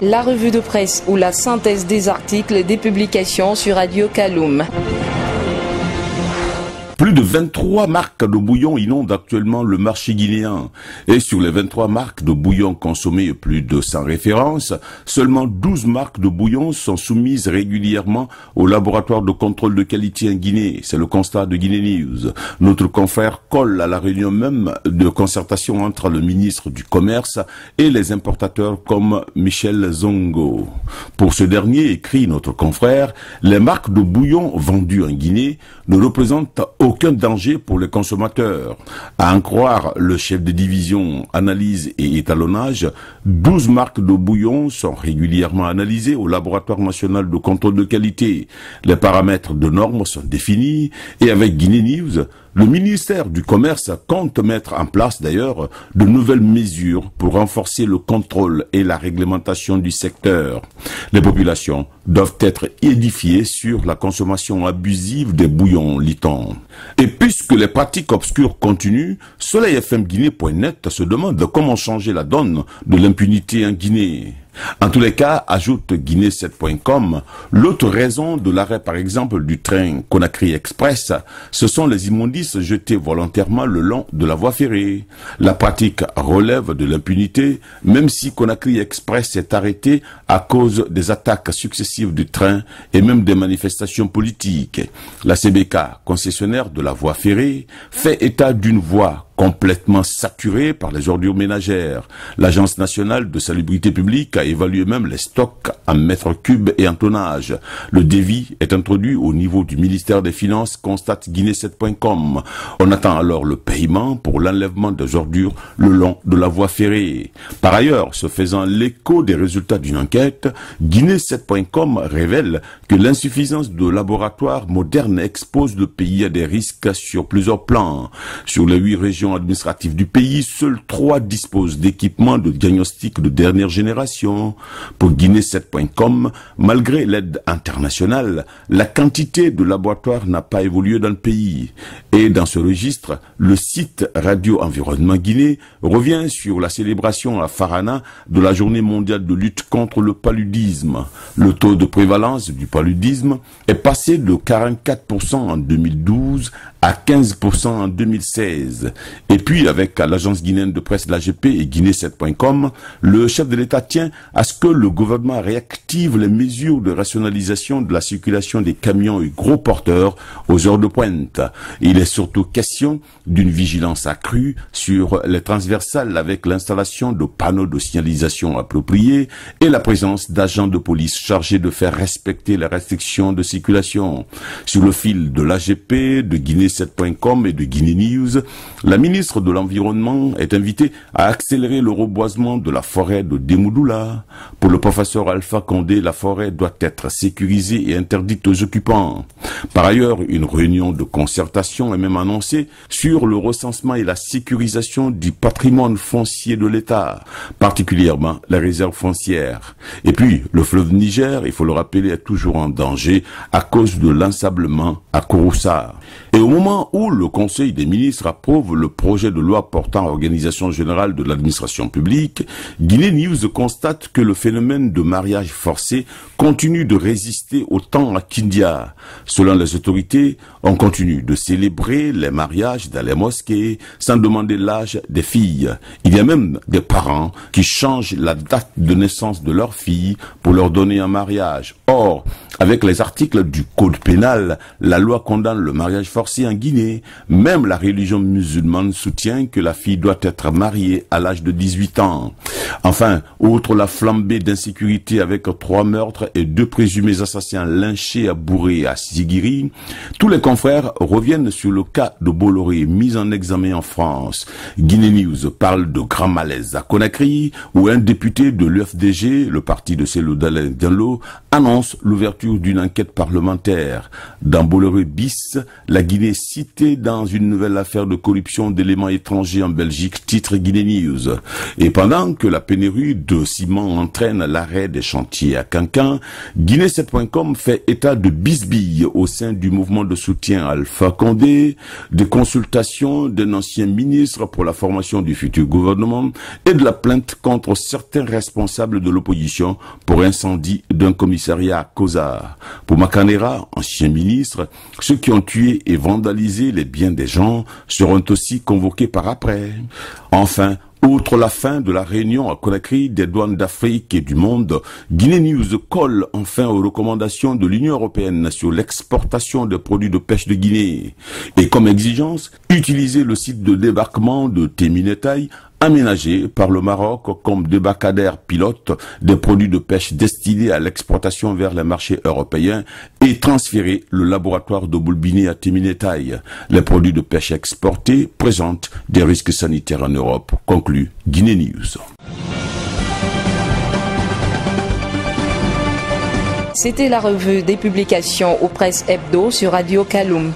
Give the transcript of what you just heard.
La revue de presse ou la synthèse des articles des publications sur Radio Kaloum. Plus de 23 marques de bouillon inondent actuellement le marché guinéen. Et sur les 23 marques de bouillon consommées, plus de 100 références, seulement 12 marques de bouillon sont soumises régulièrement au laboratoire de contrôle de qualité en Guinée. C'est le constat de Guinée News. Notre confrère colle à la réunion même de concertation entre le ministre du Commerce et les importateurs comme Michel Zongo. Pour ce dernier, écrit notre confrère, les marques de bouillon vendues en Guinée ne représentent aucun danger pour les consommateurs. À en croire le chef de division analyse et étalonnage, 12 marques de bouillon sont régulièrement analysées au laboratoire national de contrôle de qualité. Les paramètres de normes sont définis et avec Guinée News, le ministère du Commerce compte mettre en place d'ailleurs de nouvelles mesures pour renforcer le contrôle et la réglementation du secteur. Les populations doivent être édifiées sur la consommation abusive des bouillons, lit-on. Et puisque les pratiques obscures continuent, soleilfmguinée.net se demande comment changer la donne de l'impunité en Guinée. En tous les cas, ajoute Guinée7.com, l'autre raison de l'arrêt par exemple du train Conakry Express, ce sont les immondices jetés volontairement le long de la voie ferrée. La pratique relève de l'impunité, même si Conakry Express est arrêté à cause des attaques successives du train et même des manifestations politiques. La CBK, concessionnaire de la voie ferrée, fait état d'une voie complètement saturée par les ordures ménagères. L'Agence nationale de salubrité publique a évalué même les stocks en mètres cubes et en tonnage. Le devis est introduit au niveau du ministère des Finances, constate Guinée7.com. On attend alors le paiement pour l'enlèvement des ordures le long de la voie ferrée. Par ailleurs, se faisant l'écho des résultats d'une enquête, Guinée7.com révèle que l'insuffisance de laboratoires modernes expose le pays à des risques sur plusieurs plans. Sur les 8 régions administratives du pays, seules 3 disposent d'équipements de diagnostic de dernière génération. Pour Guinée7.com, malgré l'aide internationale, la quantité de laboratoires n'a pas évolué dans le pays. Et dans ce registre, le site Radio Environnement Guinée revient sur la célébration à Farana de la Journée mondiale de lutte contre le paludisme. Le taux de prévalence du paludisme est passé de 44% en 2012 à 15% en 2016. Et puis, avec l'agence guinéenne de presse, l'AGP et Guinée7.com, le chef de l'État tient à ce que le gouvernement réactive les mesures de rationalisation de la circulation des camions et gros porteurs aux heures de pointe. Il est surtout question d'une vigilance accrue sur les transversales avec l'installation de panneaux de signalisation appropriés et la présence d'agents de police chargés de faire respecter les restrictions de circulation. Sur le fil de l'AGP, de Guinée7.com et de Guinée News, la ministre de l'Environnement est invitée à accélérer le reboisement de la forêt de Demoudoula. Pour le professeur Alpha Condé, la forêt doit être sécurisée et interdite aux occupants. Par ailleurs, une réunion de concertation est même annoncée sur le recensement et la sécurisation du patrimoine foncier de l'État, particulièrement les réserves foncières. Et puis, le fleuve Niger, il faut le rappeler, est toujours en danger à cause de l'ensablement à Kouroussa. Et au moment où le Conseil des ministres approuve le projet de loi portant organisation générale de l'administration publique, Guinée News constate que le phénomène de mariage forcé continue de résister au temps à Kindia. Selon les autorités, on continue de célébrer les mariages dans les mosquées sans demander l'âge des filles. Il y a même des parents qui changent la date de naissance de leurs filles pour leur donner un mariage. Or, avec les articles du Code pénal, la loi condamne le mariage forcé en Guinée. Même la religion musulmane soutient que la fille doit être mariée à l'âge de 18 ans. Enfin, outre la flambée d'insécurité avec 3 meurtres et 2 présumés assassins lynchés à Bourré et à Ziguiri, tous les confrères reviennent sur le cas de Bolloré mis en examen en France. Guinée News parle de grand malaise à Conakry où un député de l'UFDG, le parti de Cellou Dalein Diallo, annonce l'ouverture d'une enquête parlementaire. Dans Bolloré bis, la Guinée citée dans une nouvelle affaire de corruption d'introduction d'éléments étrangers en Belgique, titre Guinée News. Et pendant que la pénurie de ciment entraîne l'arrêt des chantiers à Cancan, Guinée7.com fait état de bisbilles au sein du mouvement de soutien à Alpha Condé, des consultations d'un ancien ministre pour la formation du futur gouvernement et de la plainte contre certains responsables de l'opposition pour incendie d'un commissariat à Kozar. Pour Makanera, ancien ministre, ceux qui ont tué et vandalisé les biens des gens seront aussi convoqués par après. Enfin, outre la fin de la réunion à Conakry des douanes d'Afrique et du monde, Guinée News colle enfin aux recommandations de l'Union européenne sur l'exportation des produits de pêche de Guinée. Et comme exigence, utiliser le site de débarquement de Téminetaï aménagé par le Maroc comme débarcadère pilote des produits de pêche destinés à l'exportation vers les marchés européens et transférer le laboratoire de Boulbini à Téminetaï. Les produits de pêche exportés présentent des risques sanitaires en Europe, conclut Guinée News. C'était la revue des publications aux presses hebdo sur Radio Kaloum.